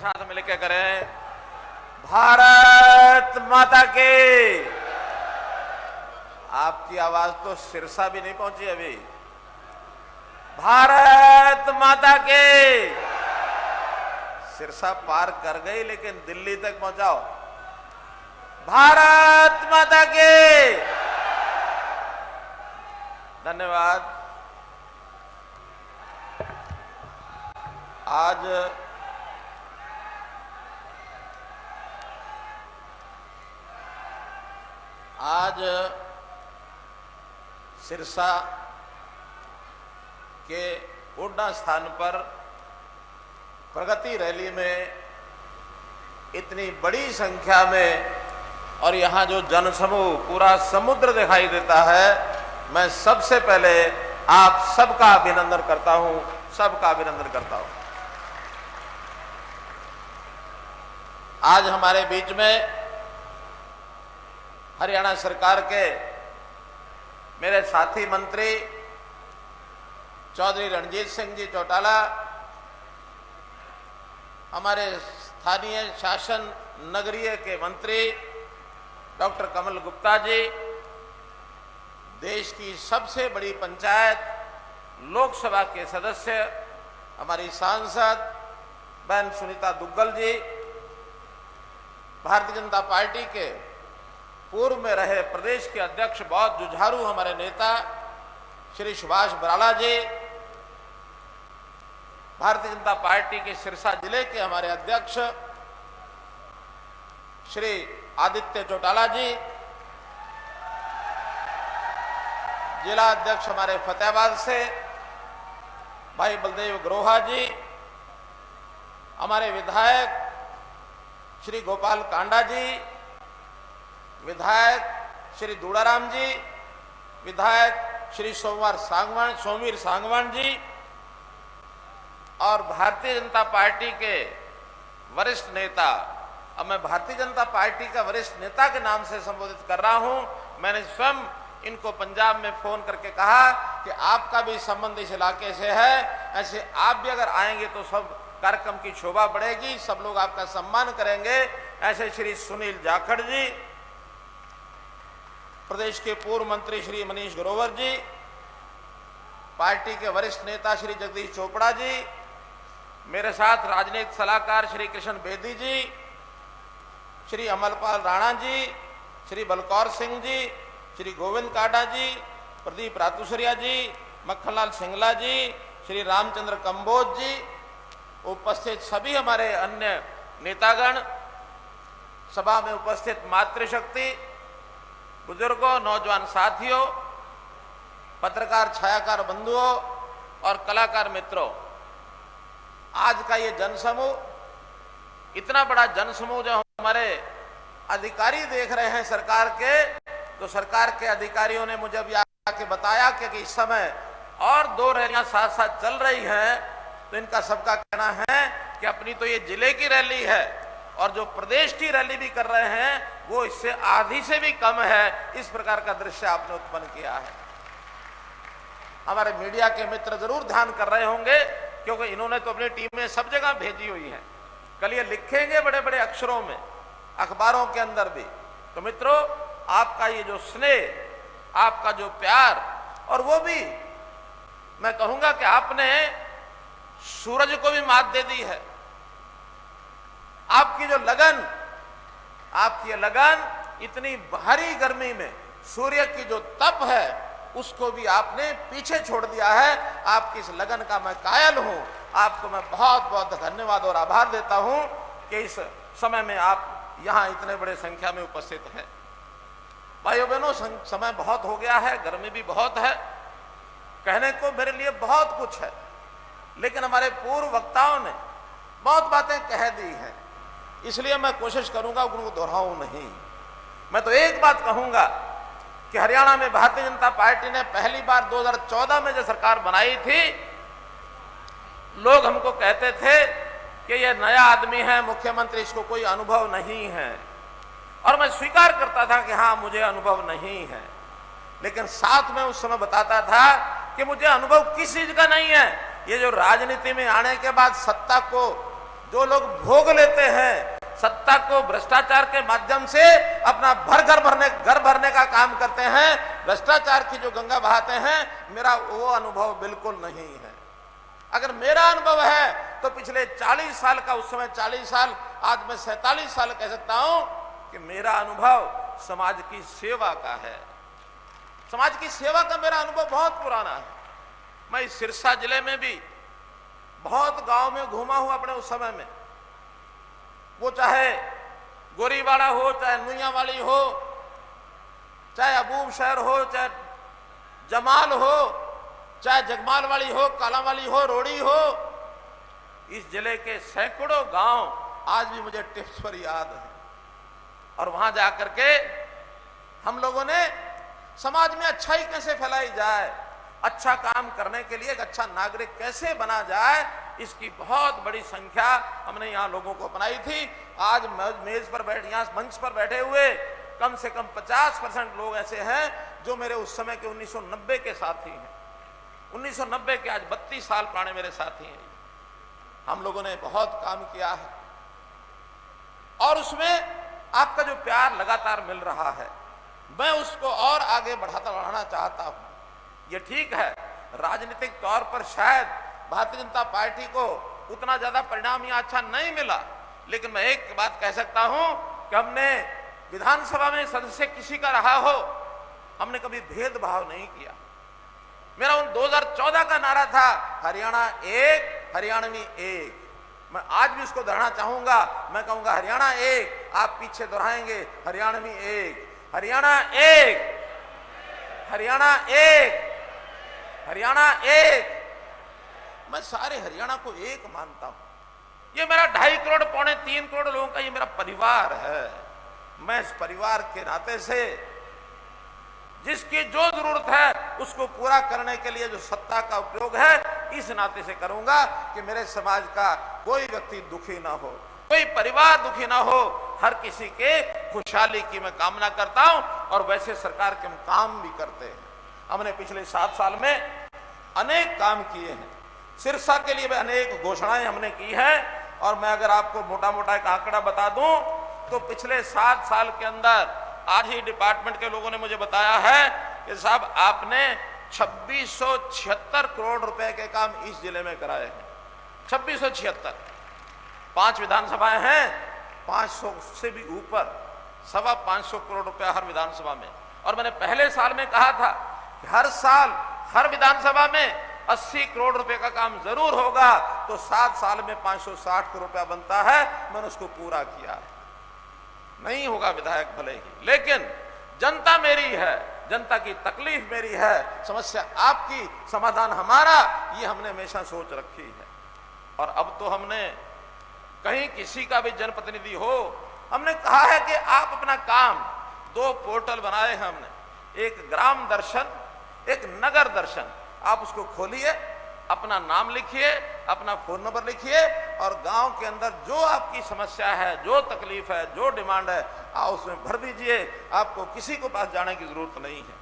साथ मिलकर करें। भारत माता की। आपकी आवाज तो सिरसा भी नहीं पहुंची अभी। भारत माता के। सिरसा पार कर गई लेकिन दिल्ली तक पहुंचाओ। भारत माता के। धन्यवाद। आज सिरसा के ओडा स्थान पर प्रगति रैली में इतनी बड़ी संख्या में और यहाँ जो जनसमूह पूरा समुद्र दिखाई देता है, मैं सबसे पहले आप सबका अभिनंदन करता हूं, सबका अभिनंदन करता हूं। आज हमारे बीच में हरियाणा सरकार के मेरे साथी मंत्री चौधरी रणजीत सिंह जी चौटाला, हमारे स्थानीय शासन नगरीय के मंत्री डॉक्टर कमल गुप्ता जी, देश की सबसे बड़ी पंचायत लोकसभा के सदस्य हमारी सांसद बहन सुनीता दुग्गल जी, भारतीय जनता पार्टी के पूर्व में रहे प्रदेश के अध्यक्ष, बहुत जुझारू हमारे नेता श्री सुभाष बराला जी, भारतीय जनता पार्टी के सिरसा जिले के हमारे अध्यक्ष श्री आदित्य चौटाला जी, जिला अध्यक्ष हमारे फतेहाबाद से भाई बलदेव ग्रोहा जी, हमारे विधायक श्री गोपाल कांडा जी, विधायक श्री दूड़ाराम जी, विधायक श्री सोमवीर सांगवान जी और भारतीय जनता पार्टी के वरिष्ठ नेता। अब मैं भारतीय जनता पार्टी का वरिष्ठ नेता के नाम से संबोधित कर रहा हूं। मैंने स्वयं इनको पंजाब में फोन करके कहा कि आपका भी संबंध इस इलाके से है, ऐसे आप भी अगर आएंगे तो सब कार्यक्रम की शोभा बढ़ेगी, सब लोग आपका सम्मान करेंगे। ऐसे श्री सुनील जाखड़ जी, प्रदेश के पूर्व मंत्री श्री मनीष ग्रोवर जी, पार्टी के वरिष्ठ नेता श्री जगदीश चोपड़ा जी, मेरे साथ राजनीतिक सलाहकार श्री कृष्ण बेदी जी, श्री अमलपाल राणा जी, श्री बलकौर सिंह जी, श्री गोविंद काडा जी, प्रदीप रातुसरिया जी, मक्खनलाल सिंगला जी, श्री रामचंद्र कंबोज जी, उपस्थित सभी हमारे अन्य नेतागण, सभा में उपस्थित मातृशक्ति, बुजुर्गों, नौजवान साथियों, पत्रकार छायाकार बंधुओं और कलाकार मित्रों, आज का ये जनसमूह, इतना बड़ा जनसमूह जो हमारे अधिकारी देख रहे हैं सरकार के, तो सरकार के अधिकारियों ने मुझे अभी आके बताया कि इस समय और 2 रैलियां साथ साथ चल रही हैं, तो इनका सबका कहना है कि अपनी तो ये जिले की रैली है और जो प्रदेश की रैली भी कर रहे हैं वो इससे आधी से भी कम है। इस प्रकार का दृश्य आपने उत्पन्न किया है। हमारे मीडिया के मित्र जरूर ध्यान कर रहे होंगे, क्योंकि इन्होंने तो अपनी टीमें सब जगह भेजी हुई हैं। कल ये लिखेंगे बड़े बड़े अक्षरों में अखबारों के अंदर भी। तो मित्रों, आपका ये जो स्नेह, आपका जो प्यार, और वो भी मैं कहूंगा कि आपने सूरज को भी मात दे दी है। आपकी जो लगन, आपकी लगन, इतनी भारी गर्मी में सूर्य की जो तप है उसको भी आपने पीछे छोड़ दिया है। आपकी इस लगन का मैं कायल हूं। आपको मैं बहुत बहुत धन्यवाद और आभार देता हूं कि इस समय में आप यहां इतने बड़े संख्या में उपस्थित हैं। भाइयों बहनों, समय बहुत हो गया है, गर्मी भी बहुत है, कहने को मेरे लिए बहुत कुछ है, लेकिन हमारे पूर्व वक्ताओं ने बहुत बातें कह दी हैं, इसलिए मैं कोशिश करूंगा उनको दोहराऊं नहीं। मैं तो एक बात कहूंगा कि हरियाणा में भारतीय जनता पार्टी ने पहली बार 2014 में जो सरकार बनाई थी, लोग हमको कहते थे कि ये नया आदमी है मुख्यमंत्री, इसको कोई अनुभव नहीं है, और मैं स्वीकार करता था कि हाँ, मुझे अनुभव नहीं है, लेकिन साथ में उस समय बताता था कि मुझे अनुभव किस चीज का नहीं है। ये जो राजनीति में आने के बाद सत्ता को जो लोग भोग लेते हैं सत्ता को भ्रष्टाचार के माध्यम से अपना घर भरने का काम करते हैं, भ्रष्टाचार की जो गंगा बहाते हैं, मेरा वो अनुभव बिल्कुल नहीं है। अगर मेरा अनुभव है तो पिछले 40 साल का, उस समय 40 साल, आज मैं 47 साल कह सकता हूं कि मेरा अनुभव समाज की सेवा का है। समाज की सेवा का मेरा अनुभव बहुत पुराना है। मैं इस सिरसा जिले में भी बहुत गांव में घूमा हूं अपने उस समय में, वो चाहे गोरीवाड़ा हो, चाहे नुइयावाली हो, चाहे अबूब शहर हो, चाहे जमाल हो, चाहे जगमाल वाली हो, कालावाली हो, रोड़ी हो। इस जिले के सैकड़ों गांव आज भी मुझे टिप्स पर याद है। और वहां जाकर के हम लोगों ने समाज में अच्छाई कैसे फैलाई जाए, अच्छा काम करने के लिए एक अच्छा नागरिक कैसे बना जाए, इसकी बहुत बड़ी संख्या हमने यहाँ लोगों को अपनाई थी। आज मेज पर यहाँ मंच पर बैठे हुए कम से कम 50% लोग ऐसे हैं जो मेरे उस समय के 1990 के साथी हैं। 1990 के आज 32 साल पुराने मेरे साथी हैं। हम लोगों ने बहुत काम किया है और उसमें आपका जो प्यार लगातार मिल रहा है, मैं उसको और आगे बढ़ाना चाहता हूं। ये ठीक है, राजनीतिक तौर पर शायद भारतीय जनता पार्टी को उतना ज्यादा परिणाम यहाँ अच्छा नहीं मिला, लेकिन मैं एक बात कह सकता हूं कि हमने विधानसभा में सदस्य किसी का रहा हो, हमने कभी भेदभाव नहीं किया। मेरा उन 2014 का नारा था, हरियाणा एक, हरियाणवी एक। मैं आज भी उसको दोहराना चाहूंगा। मैं कहूंगा हरियाणा एक, आप पीछे दोहराएंगे हरियाणवी एक, हरियाणा एक, हरियाणा एक, हरियाणा एक। मैं सारे हरियाणा को एक मानता हूं। ये मेरा 2.5 करोड़, 2.25 करोड़ लोगों का ये मेरा परिवार है। मैं इस परिवार के नाते से जिसकी जो जरूरत है उसको पूरा करने के लिए जो सत्ता का उपयोग है, इस नाते से करूंगा कि मेरे समाज का कोई व्यक्ति दुखी ना हो, कोई परिवार दुखी ना हो, हर किसी के खुशहाली की मैं कामना करता हूं। और वैसे सरकार के हम काम भी करते हैं। हमने पिछले 7 साल में अनेक काम किए हैं। सिरसा के लिए भी अनेक घोषणाएं हमने की हैं। और मैं अगर आपको मोटा मोटा एक आंकड़ा बता दूं तो पिछले 7 साल के अंदर आज ही डिपार्टमेंट के लोगों ने मुझे बताया है कि साहब आपने 2676 करोड़ रुपए के काम इस जिले में कराए हैं। 2676, 5 विधानसभाएं हैं, 500 से भी ऊपर, 525 करोड़ रुपया हर विधानसभा में। और मैंने पहले साल में कहा था कि हर साल हर विधानसभा में 80 करोड़ रुपए का काम जरूर होगा, तो 7 साल में 560 करोड़ रुपया बनता है। मैंने उसको पूरा किया है। नहीं होगा विधायक भले ही, लेकिन जनता मेरी है, जनता की तकलीफ मेरी है, समस्या आपकी, समाधान हमारा, ये हमने हमेशा सोच रखी है। और अब तो हमने कहीं किसी का भी जनप्रतिनिधि हो, हमने कहा है कि आप अपना काम, 2 पोर्टल बनाए हैं हमने, एक ग्राम दर्शन, एक नगर दर्शन। आप उसको खोलिए, अपना नाम लिखिए, अपना फोन नंबर लिखिए और गांव के अंदर जो आपकी समस्या है, जो तकलीफ है, जो डिमांड है, आप उसमें भर दीजिए। आपको किसी को पास जाने की जरूरत नहीं है,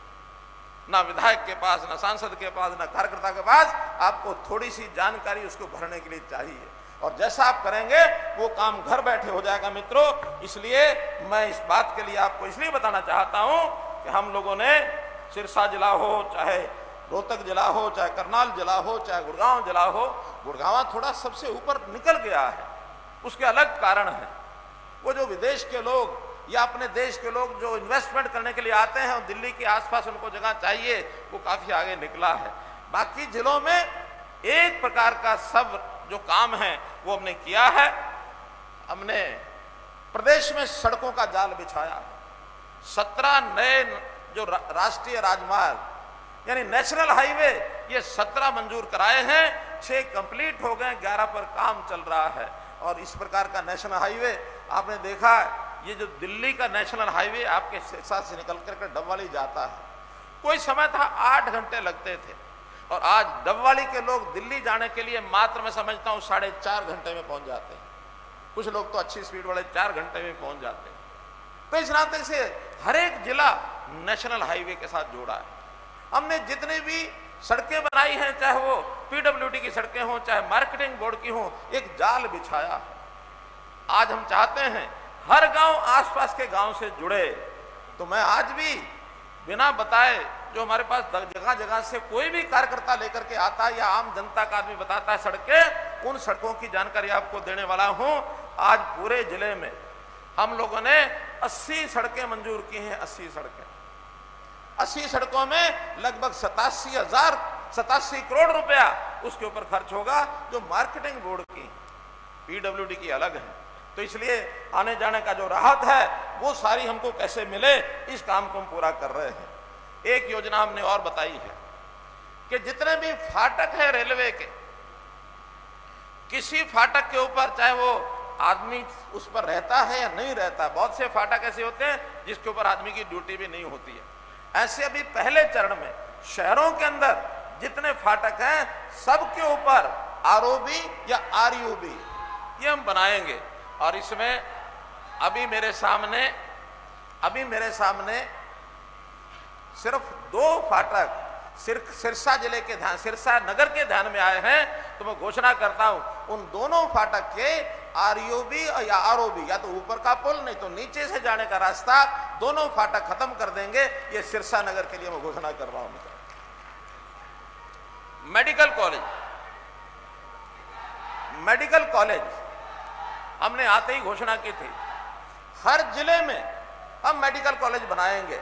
ना विधायक के पास, ना सांसद के पास, ना कार्यकर्ता के पास। आपको थोड़ी सी जानकारी उसको भरने के लिए चाहिए और जैसा आप करेंगे वो काम घर बैठे हो जाएगा मित्रों। इसलिए मैं इस बात के लिए आपको इसलिए बताना चाहता हूं कि हम लोगों ने सिरसा जिला हो, चाहे रोहतक जिला हो, चाहे करनाल जिला हो, चाहे गुड़गांव जिला हो, गुड़गांव थोड़ा सबसे ऊपर निकल गया है, उसके अलग कारण है। वो जो विदेश के लोग या अपने देश के लोग जो इन्वेस्टमेंट करने के लिए आते हैं और दिल्ली के आसपास उनको जगह चाहिए, वो काफी आगे निकला है। बाकी जिलों में एक प्रकार का सब जो काम है वो हमने किया है। हमने प्रदेश में सड़कों का जाल बिछाया, 17 नए जो राष्ट्रीय राजमार्ग यानी नेशनल हाईवे, ये 17 मंजूर कराए हैं, 6 कंप्लीट हो गए, 11 पर काम चल रहा है। और इस प्रकार का नेशनल हाईवे आपने देखा, ये जो दिल्ली का नेशनल हाईवे आपके साथ से निकल कर डबवाली जाता है, कोई समय था 8 घंटे लगते थे और आज डबवाली के लोग दिल्ली जाने के लिए मात्र मैं समझता हूँ 4.5 घंटे में पहुंच जाते हैं। कुछ लोग तो अच्छी स्पीड वाले 4 घंटे में पहुंच जाते हैं। तो इस नाते से हर एक जिला नेशनल हाईवे के साथ जोड़ा है। हमने जितनी भी सड़कें बनाई हैं, चाहे वो पीडब्ल्यूडी की सड़कें हों, चाहे मार्केटिंग बोर्ड की हों, एक जाल बिछाया है। आज हम चाहते हैं हर गांव आसपास के गांव से जुड़े। तो मैं आज भी बिना बताए, जो हमारे पास जगह जगह से कोई भी कार्यकर्ता लेकर के आता है या आम जनता का आदमी बताता है सड़कें, उन सड़कों की जानकारी आपको देने वाला हूं। आज पूरे जिले में हम लोगों ने 80 सड़कें मंजूर की हैं। 80 सड़कें, 80 सड़कों में लगभग 87 करोड़ रुपया उसके ऊपर खर्च होगा, जो मार्केटिंग बोर्ड की, पीडब्ल्यूडी की अलग है। तो इसलिए आने जाने का जो राहत है वो सारी हमको कैसे मिले, इस काम को हम पूरा कर रहे हैं। एक योजना हमने और बताई है कि जितने भी फाटक है रेलवे के, किसी फाटक के ऊपर चाहे वो आदमी उस पर रहता है या नहीं रहता, बहुत से फाटक ऐसे होते हैं जिसके ऊपर आदमी की ड्यूटी भी नहीं होती है। ऐसे अभी पहले चरण में शहरों के अंदर जितने फाटक हैं सबके ऊपर आरओबी या आरयूबी ये हम बनाएंगे। और इसमें अभी मेरे सामने सिर्फ 2 फाटक सिरसा जिले के ध्यान, सिरसा नगर के ध्यान में आए हैं। तो मैं घोषणा करता हूं उन दोनों फाटक के आरयूबी या आरओबी, या तो ऊपर का पुल नहीं तो नीचे से जाने का रास्ता, दोनों फाटक खत्म कर देंगे। ये सिरसा नगर के लिए मैं घोषणा कर रहा हूं। मेडिकल कॉलेज हमने आते ही घोषणा की थी, हर जिले में हम मेडिकल कॉलेज बनाएंगे।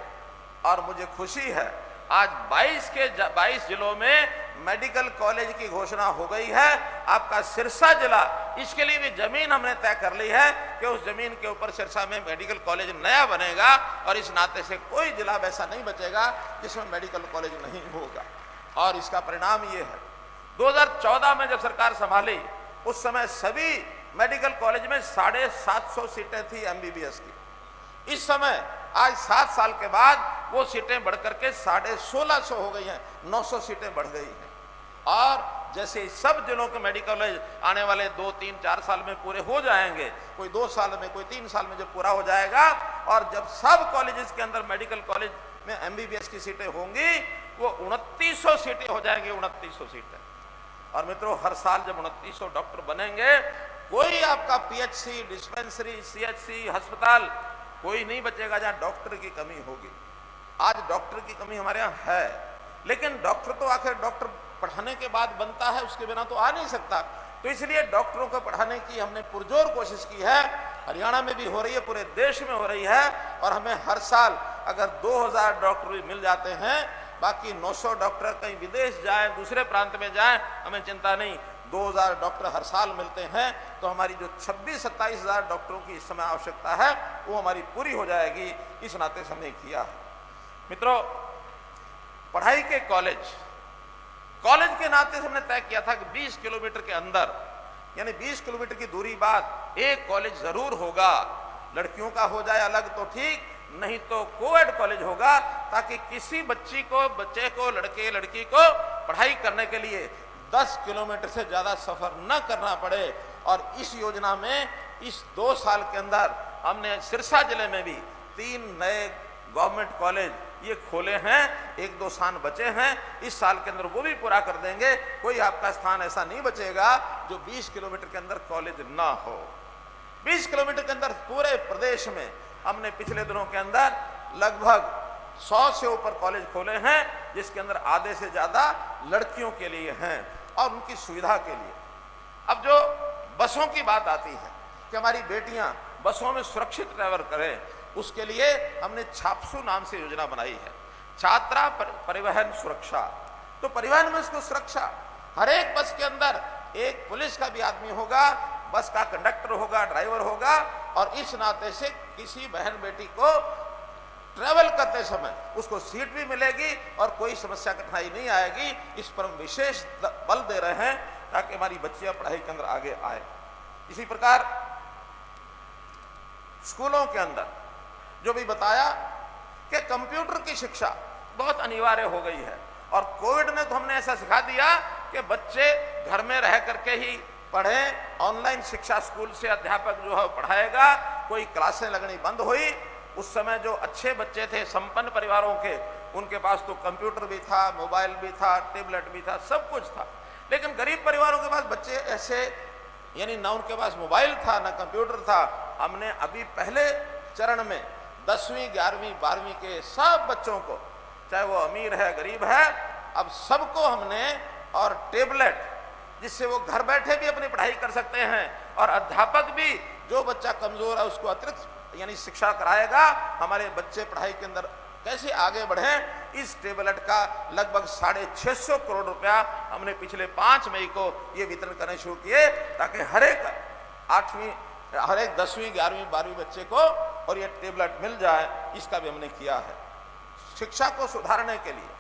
और मुझे खुशी है आज 22 जिलों में मेडिकल कॉलेज की घोषणा हो गई है। आपका सिरसा जिला, इसके लिए भी जमीन हमने तय कर ली है कि उस जमीन के ऊपर सिरसा में मेडिकल कॉलेज नया बनेगा। और इस नाते से कोई जिला वैसा नहीं बचेगा जिसमें मेडिकल कॉलेज नहीं होगा। और इसका परिणाम ये है, 2014 में जब सरकार संभाली उस समय सभी मेडिकल कॉलेज में 750 सीटें थी एमबीबीएस की। इस समय आज 7 साल के बाद वो सीटें बढ़कर के 1650 हो गई हैं, 900 सीटें बढ़ गई हैं। और जैसे सब जिलों के मेडिकल कॉलेज आने वाले 2, 3, 4 साल में पूरे हो जाएंगे, कोई 2 साल में, कोई 3 साल में जब पूरा हो जाएगा, और जब सब कॉलेजेस के अंदर मेडिकल कॉलेज में एमबीबीएस की सीटें होंगी, वो 2900 सीटें हो जाएंगी। 2900 सीटें। और मित्रों, हर साल जब 2900 डॉक्टर बनेंगे, कोई आपका पीएचसी, डिस्पेंसरी, सीएचसी, अस्पताल कोई नहीं बचेगा जहां डॉक्टर की कमी होगी। आज डॉक्टर की कमी हमारे यहाँ है, लेकिन डॉक्टर तो आखिर डॉक्टर पढ़ाने के बाद बनता है, उसके बिना तो आ नहीं सकता। तो इसलिए डॉक्टरों को पढ़ाने की हमने पुरजोर कोशिश की है। हरियाणा में भी हो रही है, पूरे देश में हो रही है। और हमें हर साल अगर 2000 डॉक्टर भी मिल जाते हैं, बाकी 900 डॉक्टर कहीं विदेश जाए, दूसरे प्रांत में जाए, हमें चिंता नहीं। 2000 डॉक्टर हर साल मिलते हैं तो हमारी जो 26-27 हजार डॉक्टरों की इस समय आवश्यकता है वो हमारी पूरी हो जाएगी। इस नाते से हमने किया है। मित्रों, पढ़ाई के कॉलेज के नाते से हमने तय किया था कि 20 किलोमीटर के अंदर, यानी 20 किलोमीटर की दूरी बाद एक कॉलेज जरूर होगा। लड़कियों का हो जाए अलग तो ठीक, नहीं तो कोएड कॉलेज होगा, ताकि किसी बच्चे को लड़के लड़की को पढ़ाई करने के लिए 10 किलोमीटर से ज्यादा सफर न करना पड़े। और इस योजना में इस 2 साल के अंदर हमने सिरसा जिले में भी 3 नए गवर्नमेंट कॉलेज ये खोले हैं। 1-2 स्थान बचे हैं, इस साल के अंदर वो भी पूरा कर देंगे। कोई आपका स्थान ऐसा नहीं बचेगा जो 20 किलोमीटर के अंदर कॉलेज ना हो। 20 किलोमीटर के अंदर पूरे प्रदेश में हमने पिछले दिनों के अंदर लगभग 100 से ऊपर कॉलेज खोले हैं, जिसके अंदर आधे से ज्यादा लड़कियों के लिए हैं और उनकी सुविधा के लिए। अब जो बसों की बात आती है कि हमारी बेटियां बसों में सुरक्षित ट्रैवल करें, उसके लिए हमने छापसू नाम से योजना बनाई है, छात्रा परिवहन सुरक्षा। तो परिवहन में उसको सुरक्षा, हर एक बस के अंदर एक पुलिस का भी आदमी होगा, बस का कंडक्टर होगा, ड्राइवर होगा। और इस नाते से किसी बहन बेटी को ट्रैवल करते समय उसको सीट भी मिलेगी और कोई समस्या कठिनाई नहीं आएगी। इस पर हम विशेष बल दे रहे हैं ताकि हमारी बच्चियां पढ़ाई के अंदर आगे आए। इसी प्रकार स्कूलों के अंदर जो भी बताया कि कंप्यूटर की शिक्षा बहुत अनिवार्य हो गई है। और कोविड ने तो हमने ऐसा सिखा दिया कि बच्चे घर में रह करके ही पढ़ें। ऑनलाइन शिक्षा स्कूल से अध्यापक जो है पढ़ाएगा, कोई क्लासें लगनी बंद हुई। उस समय जो अच्छे बच्चे थे संपन्न परिवारों के, उनके पास तो कंप्यूटर भी था, मोबाइल भी था, टेबलेट भी था, सब कुछ था। लेकिन गरीब परिवारों के पास बच्चे ऐसे यानी ना उनके पास मोबाइल था ना कंप्यूटर था। हमने अभी पहले चरण में 10वीं 11वीं 12वीं के सब बच्चों को, चाहे वो अमीर है गरीब है, अब सबको हमने, और टेबलेट जिससे वो घर बैठे भी अपनी पढ़ाई कर सकते हैं, और अध्यापक भी जो बच्चा कमजोर है उसको अतिरिक्त यानी शिक्षा कराएगा, हमारे बच्चे पढ़ाई के अंदर कैसे आगे बढ़ें। इस टेबलेट का लगभग 650 करोड़ रुपया हमने पिछले 5 मई को ये वितरण करने शुरू किए, ताकि हर एक 10वीं 11वीं 12वीं बच्चे को और ये टेबलेट मिल जाए। इसका भी हमने किया है। शिक्षा को सुधारने के लिए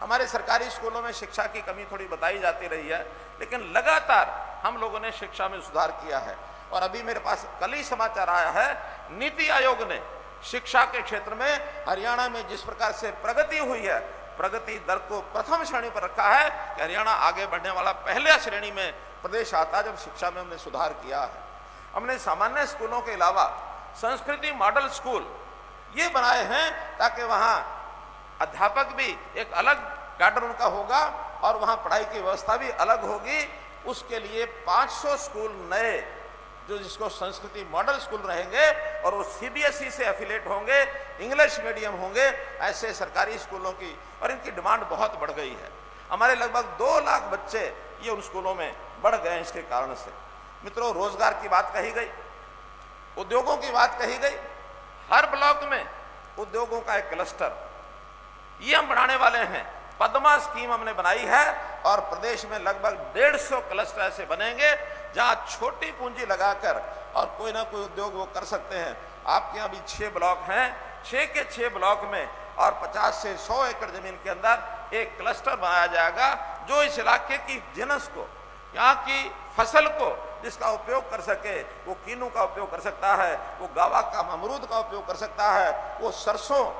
हमारे सरकारी स्कूलों में शिक्षा की कमी थोड़ी बताई जाती रही है, लेकिन लगातार हम लोगों ने शिक्षा में सुधार किया है। और अभी मेरे पास कल ही समाचार आया है, नीति आयोग ने शिक्षा के क्षेत्र में हरियाणा में जिस प्रकार से प्रगति हुई है, प्रगति दर को प्रथम श्रेणी पर रखा है कि हरियाणा आगे बढ़ने वाला पहले श्रेणी में प्रदेश आता, जब शिक्षा में हमने सुधार किया है। हमने सामान्य स्कूलों के अलावा संस्कृति मॉडल स्कूल ये बनाए हैं, ताकि वहां अध्यापक भी एक अलग कैडर उनका होगा और वहां पढ़ाई की व्यवस्था भी अलग होगी। उसके लिए 500 स्कूल नए, जो जिसको संस्कृति मॉडल स्कूल रहेंगे, और वो सीबीएसई से एफिलेट होंगे, इंग्लिश मीडियम होंगे, ऐसे सरकारी स्कूलों की, और इनकी डिमांड बहुत बढ़ गई है। हमारे लगभग 2 लाख बच्चे ये उन स्कूलों में बढ़ गए इसके कारण से। मित्रों, रोजगार की बात कही गई, उद्योगों की बात कही गई। हर ब्लॉक में उद्योगों का एक क्लस्टर ये हम बनाने वाले हैं। पद्मा स्कीम हमने बनाई है, और प्रदेश में लगभग 150 क्लस्टर ऐसे बनेंगे जहां छोटी पूंजी लगाकर और कोई ना कोई उद्योग वो कर सकते हैं। आपके यहाँ भी 6 ब्लॉक हैं, 6 के 6 ब्लॉक में और 50 से 100 एकड़ जमीन के अंदर एक क्लस्टर बनाया जाएगा, जो इस इलाके की जिनस को, यहाँ की फसल को जिसका उपयोग कर सके। वो कीनू का उपयोग कर सकता है, वो गावा का अमरूद का उपयोग कर सकता है, वो सरसों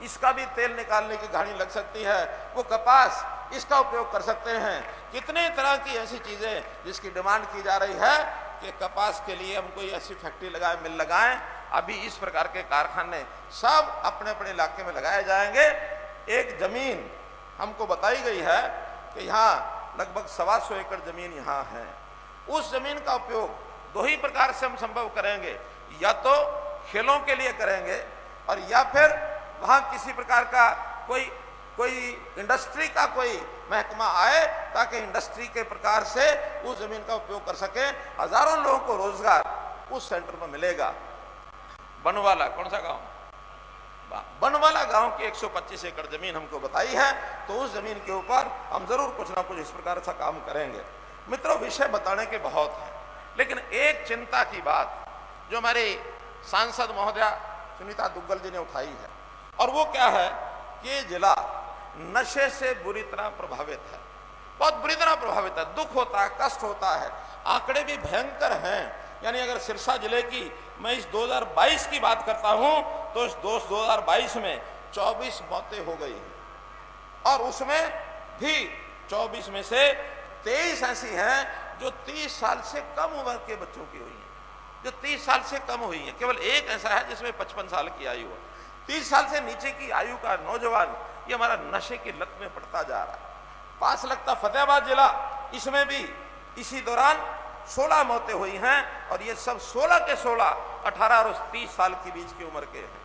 इसका भी तेल निकालने की घानी लग सकती है, वो कपास इसका उपयोग कर सकते हैं। कितने तरह की ऐसी चीजें जिसकी डिमांड की जा रही है कि कपास के लिए हम कोई ऐसी फैक्ट्री लगाएं, मिल लगाएं। अभी इस प्रकार के कारखाने सब अपने अपने इलाके में लगाए जाएंगे। एक जमीन हमको बताई गई है कि यहाँ लगभग 125 एकड़ जमीन यहाँ है। उस जमीन का उपयोग 2 ही प्रकार से हम संभव करेंगे, या तो खेलों के लिए करेंगे, और या फिर वहां किसी प्रकार का कोई इंडस्ट्री का कोई महकमा आए, ताकि इंडस्ट्री के प्रकार से उस जमीन का उपयोग कर सके। हजारों लोगों को रोजगार उस सेंटर में मिलेगा। बनवाला, कौन सा गांव? बनवाला गांव की 125 एकड़ जमीन हमको बताई है, तो उस जमीन के ऊपर हम जरूर कुछ ना कुछ इस प्रकार से काम करेंगे। मित्रों, विषय बताने के बहुत हैं, लेकिन एक चिंता की बात जो हमारे सांसद महोदया सुनीता दुग्गल जी ने उठाई है, और वो क्या है कि ये जिला नशे से बुरी तरह प्रभावित है, बहुत बुरी तरह प्रभावित है। दुख होता है, कष्ट होता है, आंकड़े भी भयंकर हैं। यानी अगर सिरसा जिले की मैं इस 2022 की बात करता हूं, तो इस 2022 में 24 मौतें हो गई हैं, और उसमें भी 24 में से 23 ऐसी हैं जो 30 साल से कम उम्र के बच्चों की हुई हैं, जो 30 साल से कम हुई हैं। केवल एक ऐसा है जिसमें 55 साल की आयु है। 30 साल से नीचे की आयु का नौजवान ये हमारा नशे की लत में पड़ता जा रहा है। पास लगता फतेहाबाद जिला, इसमें भी इसी दौरान 16 मौतें हुई हैं, और ये सब 16 के 16 18 और 30 साल के बीच की उम्र के हैं।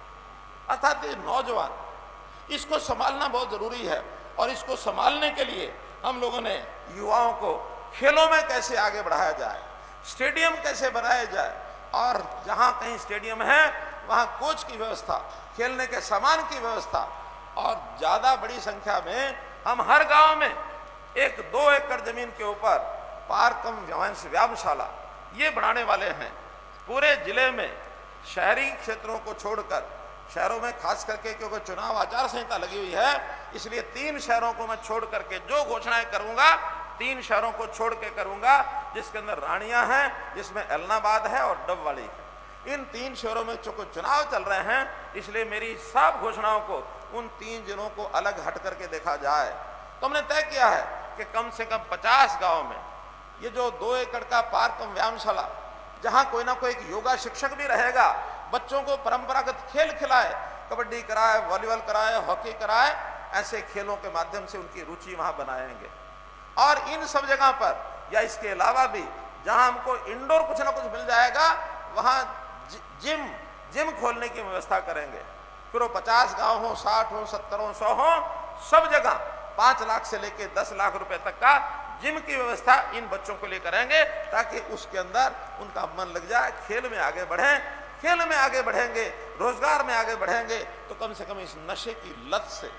अर्थात ये नौजवान, इसको संभालना बहुत जरूरी है, और इसको संभालने के लिए हम लोगों ने युवाओं को खेलों में कैसे आगे बढ़ाया जाए, स्टेडियम कैसे बनाया जाए, और जहां कहीं स्टेडियम है वहां कोच की व्यवस्था, खेलने के सामान की व्यवस्था, और ज्यादा बड़ी संख्या में हम हर गांव में 1-2 एकड़ जमीन के ऊपर पार्क व्यायामशाला ये बनाने वाले हैं। पूरे जिले में शहरी क्षेत्रों को छोड़कर, शहरों में खास करके क्योंकि चुनाव आचार संहिता लगी हुई है, इसलिए 3 शहरों को मैं छोड़ करके जो घोषणाएं करूंगा 3 शहरों को छोड़ के करूंगा, जिसके अंदर रानियां हैं, जिसमें एलनाबाद है और डबवाली है। इन 3 शहरों में चूंकि चुनाव चल रहे हैं, इसलिए मेरी सब घोषणाओं को उन 3 जिलों को अलग हट करके देखा जाए। तो हमने तय किया है कि कम से कम 50 गांव में ये जो 2 एकड़ का पार्क व्यायामशाला, जहां कोई ना कोई एक योगा शिक्षक भी रहेगा, बच्चों को परंपरागत खेल खिलाए, कबड्डी कराए, वॉलीबॉल कराए, हॉकी कराए, ऐसे खेलों के माध्यम से उनकी रुचि वहां बनाएंगे। और इन सब जगह पर या इसके अलावा भी जहां हमको इंडोर कुछ ना कुछ मिल जाएगा वहां जिम खोलने की व्यवस्था करेंगे। फिर वो 50 गांव हो, 60 हो, 70 हो, 100 हो, सब जगह 5 लाख से लेके 10 लाख रुपए तक का जिम की व्यवस्था इन बच्चों के लिए करेंगे, ताकि उसके अंदर उनका मन लग जाए, खेल में आगे बढ़े। खेल में आगे बढ़ेंगे, रोजगार में आगे बढ़ेंगे, तो कम से कम इस नशे की लत से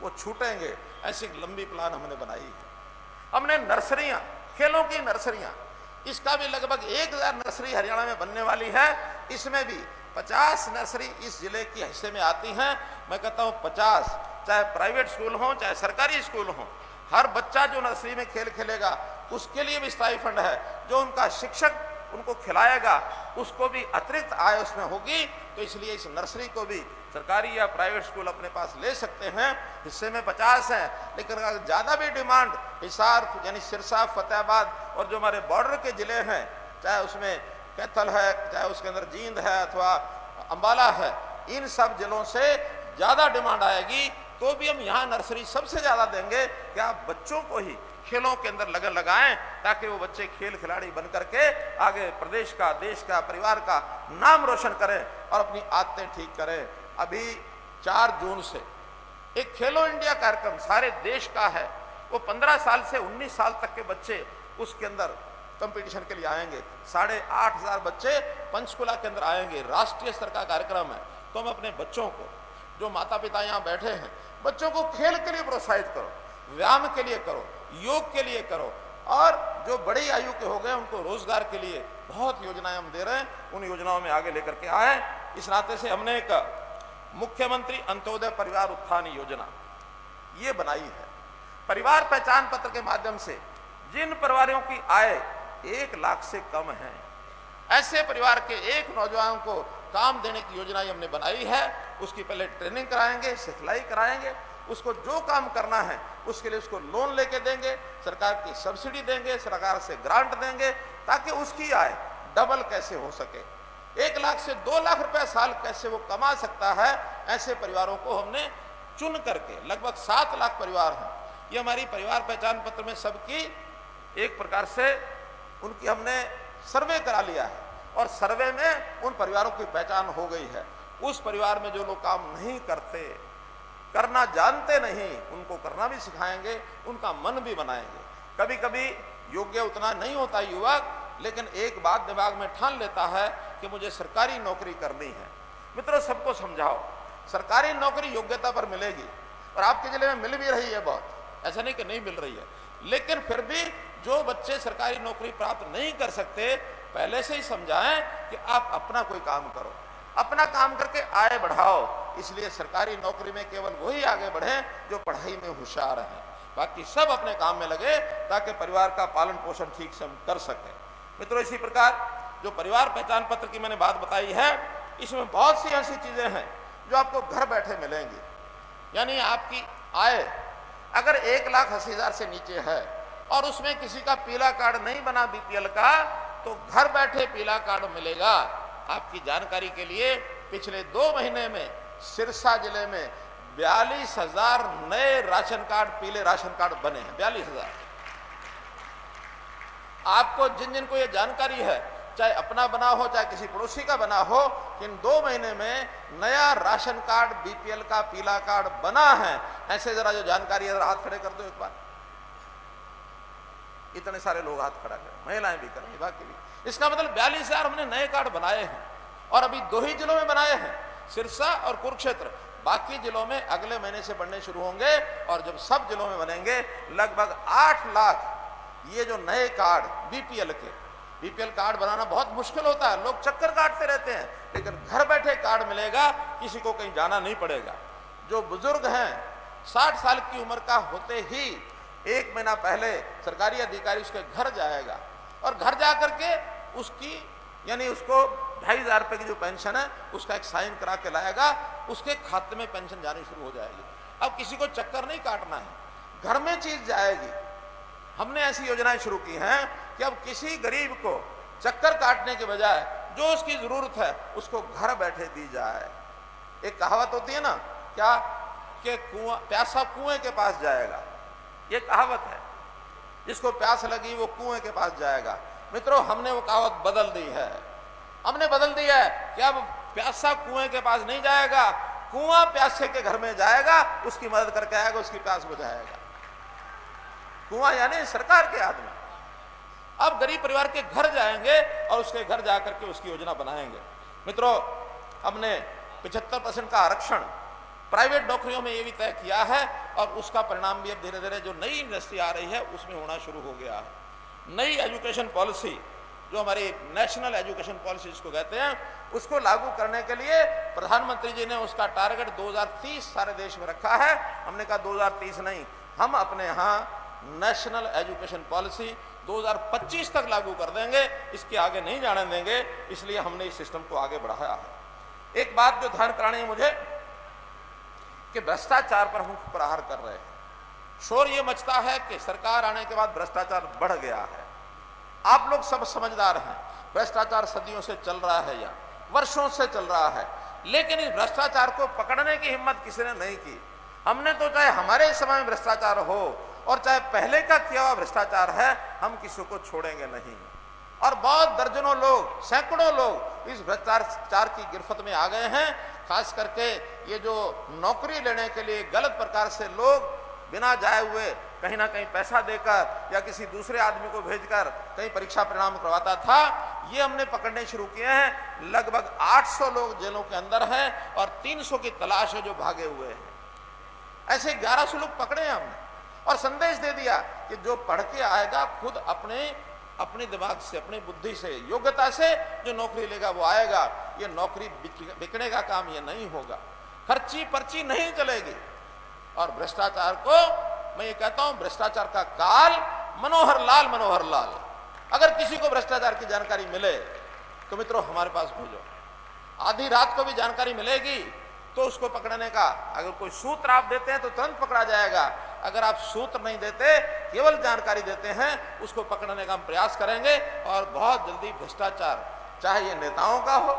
वो छूटेंगे। ऐसी एक लंबी प्लान हमने बनाई है। हमने नर्सरियां, खेलों की नर्सरियां, इसका भी लगभग 1000 नर्सरी हरियाणा में बनने वाली है। इसमें भी 50 नर्सरी इस जिले के हिस्से में आती हैं। मैं कहता हूं 50, चाहे प्राइवेट स्कूल हो चाहे सरकारी स्कूल हो, हर बच्चा जो नर्सरी में खेल खेलेगा उसके लिए भी स्थायी फंड है। जो उनका शिक्षक उनको खिलाएगा उसको भी अतिरिक्त आय उसमें होगी। तो इसलिए इस नर्सरी को भी सरकारी या प्राइवेट स्कूल अपने पास ले सकते हैं। हिस्से में 50 हैं, लेकिन अगर ज़्यादा भी डिमांड हिसार यानी सिरसा, फतेहाबाद और जो हमारे बॉर्डर के ज़िले हैं, चाहे उसमें कैथल है, चाहे उसके अंदर जींद है अथवा अम्बाला है, इन सब जिलों से ज़्यादा डिमांड आएगी तो भी हम यहाँ नर्सरी सबसे ज़्यादा देंगे कि आप बच्चों को ही खेलों के अंदर लगन लगाएं, ताकि वो बच्चे खेल खिलाड़ी बन करके आगे प्रदेश का, देश का, परिवार का नाम रोशन करें और अपनी आदतें ठीक करें। अभी 4 जून से एक खेलो इंडिया कार्यक्रम सारे देश का है। वो 15 साल से 19 साल तक के बच्चे उसके अंदर कंपटीशन के लिए आएंगे। 8500 बच्चे पंचकुला के अंदर आएंगे। राष्ट्रीय स्तर का कार्यक्रम है। तो हम अपने बच्चों को, जो माता पिता यहाँ बैठे हैं, बच्चों को खेल के लिए प्रोत्साहित करो, व्यायाम के लिए करो, योग के लिए करो, और जो बड़ी आयु के हो गए उनको रोजगार के लिए बहुत योजनाएं हम दे रहे हैं। उन योजनाओं में आगे लेकर के आए। इस नाते से हमने एक मुख्यमंत्री अंत्योदय परिवार उत्थान योजना ये बनाई है। परिवार पहचान पत्र के माध्यम से जिन परिवारों की आय 1 लाख से कम है, ऐसे परिवार के एक नौजवान को काम देने की योजना हमने बनाई है। उसकी पहले ट्रेनिंग कराएंगे, सिखलाई कराएंगे, उसको जो काम करना है उसके लिए उसको लोन लेके देंगे, सरकार की सब्सिडी देंगे, सरकार से ग्रांट देंगे, ताकि उसकी आय डबल कैसे हो सके। 1 लाख से 2 लाख रुपए साल कैसे वो कमा सकता है। ऐसे परिवारों को हमने चुन करके, लगभग 7 लाख परिवार हैं, ये हमारी परिवार पहचान पत्र में सबकी एक प्रकार से उनकी हमने सर्वे करा लिया है, और सर्वे में उन परिवारों की पहचान हो गई है। उस परिवार में जो लोग काम नहीं करते, करना जानते नहीं, उनको करना भी सिखाएंगे, उनका मन भी बनाएंगे। कभी कभी योग्य उतना नहीं होता युवक, लेकिन एक बात दिमाग में ठान लेता है कि मुझे सरकारी नौकरी करनी है। मित्रों, सबको समझाओ, सरकारी नौकरी योग्यता पर मिलेगी, और आपके जिले में मिल भी रही है बहुत, ऐसा नहीं कि नहीं मिल रही है। लेकिन फिर भी जो बच्चे सरकारी नौकरी प्राप्त नहीं कर सकते, पहले से ही समझाएं कि आप अपना कोई काम करो, अपना काम करके आय बढ़ाओ। इसलिए सरकारी नौकरी में केवल वही आगे बढ़े जो पढ़ाई में होशियार हैं, बाकी सब अपने काम में लगे, ताकि परिवार का पालन पोषण ठीक से हम कर सकें। मित्रों, इसी प्रकार जो परिवार पहचान पत्र की मैंने बात बताई है, इसमें बहुत सी ऐसी चीजें हैं जो आपको घर बैठे मिलेंगी। यानी आपकी आय अगर 1,80,000 से नीचे है और उसमें किसी का पीला कार्ड नहीं बना बीपीएल का, तो घर बैठे पीला कार्ड मिलेगा। आपकी जानकारी के लिए पिछले 2 महीने में सिरसा जिले में 42,000 नए राशन कार्ड, पीले राशन कार्ड बने हैं। 42,000। आपको जिन जिन को ये जानकारी है, चाहे अपना बना हो चाहे किसी पड़ोसी का बना हो, इन 2 महीने में नया राशन कार्ड बीपीएल का पीला कार्ड बना है, ऐसे जरा जो जानकारी है हाथ खड़े कर दो एक बार। इतने सारे लोग हाथ खड़ा करें, महिलाएं भी करें, बाकी भी। इसका मतलब 42,000 हमने नए कार्ड बनाए हैं, और अभी 2 ही जिलों में बनाए हैं, सिरसा और कुरुक्षेत्र। बाकी जिलों में अगले महीने से बनने शुरू होंगे, और जब सब जिलों में बनेंगे लगभग 8 लाख ये जो नए कार्ड बीपीएल कार्ड बनाना बहुत मुश्किल होता है, लोग चक्कर काटते रहते हैं, लेकिन घर बैठे कार्ड मिलेगा, किसी को कहीं जाना नहीं पड़ेगा। जो बुजुर्ग हैं 60 साल की उम्र का होते ही 1 महीना पहले सरकारी अधिकारी उसके घर जाएगा, और घर जा करके उसकी यानी उसको 2,500 रुपये की जो पेंशन है उसका एक साइन करा के लाएगा, उसके खाते में पेंशन जानी शुरू हो जाएगी। अब किसी को चक्कर नहीं काटना है, घर में चीज जाएगी। हमने ऐसी योजनाएं शुरू की हैं कि अब किसी गरीब को चक्कर काटने के बजाय जो उसकी जरूरत है उसको घर बैठे दी जाए। एक कहावत होती है ना, क्या कि प्यासा कुएं के पास जाएगा, ये कहावत है। जिसको प्यास लगी वो कुएं के पास जाएगा। मित्रों, हमने वो कहावत बदल दी है। हमने बदल दी है कि अब प्यासा कुएं के पास नहीं जाएगा, कुआं प्यासे के घर में जाएगा, उसकी मदद करके आएगा, उसकी प्यास बुझाएगा। कुआं यानी सरकार के आदमी अब गरीब परिवार के घर जाएंगे और उसके घर जाकर के उसकी योजना बनाएंगे। मित्रों, हमने 75% का आरक्षण प्राइवेट नौकरियों में ये भी तय किया है और उसका परिणाम भी अब धीरे धीरे जो नई इंडस्ट्री आ रही है उसमें होना शुरू हो गया है। नई एजुकेशन पॉलिसी, जो हमारी नेशनल एजुकेशन पॉलिसी जिसको कहते हैं, उसको लागू करने के लिए प्रधानमंत्री जी ने उसका टारगेट 2030 सारे देश में रखा है। हमने कहा 2030 नहीं, हम अपने यहाँ नेशनल एजुकेशन पॉलिसी 2025 तक लागू कर देंगे, इसके आगे नहीं जाने देंगे। इसलिए हमने इस सिस्टम को आगे बढ़ाया है। एक बात जो ध्यान करानी है मुझे कि भ्रष्टाचार पर हम प्रहार कर रहे हैं। शोर ये मचता है कि सरकार आने के बाद भ्रष्टाचार बढ़ गया है। आप लोग सब समझदार हैं, भ्रष्टाचार सदियों से चल रहा है या वर्षों से चल रहा है, लेकिन इस भ्रष्टाचार को पकड़ने की हिम्मत किसी ने नहीं की। हमने तो चाहे हमारे समय में भ्रष्टाचार हो और चाहे पहले का किया हुआ भ्रष्टाचार है, हम किसी को छोड़ेंगे नहीं। और बहुत दर्जनों लोग, सैकड़ों लोग इस भ्रष्टाचार की गिरफ्त में आ गए हैं। खास करके ये जो नौकरी लेने के लिए गलत प्रकार से लोग बिना जाए हुए कहीं ना कहीं पैसा देकर या किसी दूसरे आदमी को भेजकर कहीं परीक्षा परिणाम करवाता था, ये हमने पकड़ने शुरू किए हैं। लगभग 800 लोग जेलों के अंदर हैं और 300 की तलाश है जो भागे हुए हैं। ऐसे 1100 लोग पकड़े हैं हमने और संदेश दे दिया कि जो पढ़ के आएगा खुद अपने दिमाग से, अपनी बुद्धि से, योग्यता से जो नौकरी लेगा वो आएगा। ये नौकरी बिकने का काम ये नहीं होगा, खर्ची पर्ची नहीं चलेगी। और भ्रष्टाचार को मैं ये कहता हूं, भ्रष्टाचार का काल मनोहर लाल, मनोहर लाल। अगर किसी को भ्रष्टाचार की जानकारी मिले तो मित्रों हमारे पास भेजो। आधी रात को भी जानकारी मिलेगी तो उसको पकड़ने का, अगर कोई सूत्र आप देते हैं तो तुरंत पकड़ा जाएगा। अगर आप सूत्र नहीं देते, केवल जानकारी देते हैं, उसको पकड़ने का हम प्रयास करेंगे। और बहुत जल्दी भ्रष्टाचार, चाहे ये नेताओं का हो,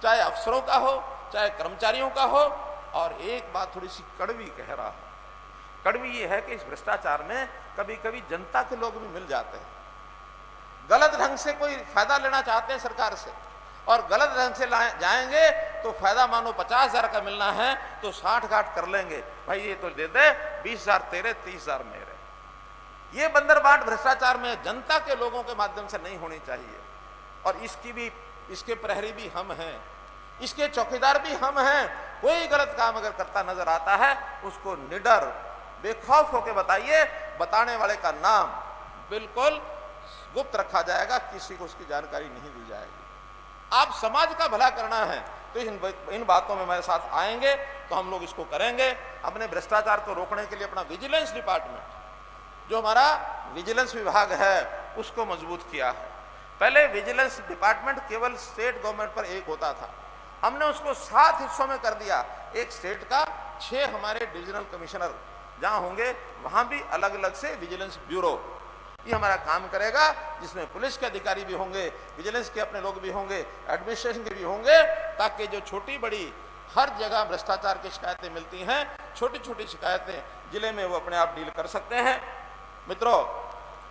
चाहे अफसरों का हो, चाहे कर्मचारियों का हो। और एक बात थोड़ी सी कड़वी कह रहा हूं, कड़वी ये है कि इस भ्रष्टाचार में कभी कभी जनता के लोग भी मिल जाते हैं। गलत ढंग से कोई फायदा लेना चाहते हैं सरकार से और गलत ढंग से जाएंगे तो फायदा मानो 50,000 का मिलना है तो 60-60 कर लेंगे। भाई ये तो दे दे, 20,000 तेरे, 30,000 मेरे। ये बंदरबाट भ्रष्टाचार में जनता के लोगों के माध्यम से नहीं होनी चाहिए। और इसके प्रहरी भी हम हैं, इसके चौकीदार भी हम हैं। कोई गलत काम अगर करता नजर आता है उसको निडर, बेखौफ होकर बताइए। बताने वाले का नाम बिल्कुल गुप्त रखा जाएगा, किसी को उसकी जानकारी नहीं दी जाएगी। आप समाज का भला करना है तो इन बातों में मेरे साथ आएंगे तो हम लोग इसको करेंगे। हमने भ्रष्टाचार को रोकने के लिए अपना विजिलेंस डिपार्टमेंट, जो हमारा विजिलेंस विभाग है, उसको मजबूत किया है। पहले विजिलेंस डिपार्टमेंट केवल स्टेट गवर्नमेंट पर एक होता था, हमने उसको 7 हिस्सों में कर दिया। एक स्टेट का, 6 हमारे डिविजनल कमिश्नर जहां होंगे वहां भी अलग अलग से विजिलेंस ब्यूरो ये हमारा काम करेगा, जिसमें पुलिस के अधिकारी भी होंगे, विजिलेंस के अपने लोग भी होंगे, एडमिनिस्ट्रेशन के भी होंगे, ताकि जो छोटी बड़ी हर जगह भ्रष्टाचार की शिकायतें मिलती हैं, छोटी छोटी शिकायतें जिले में वो अपने आप डील कर सकते हैं। मित्रों,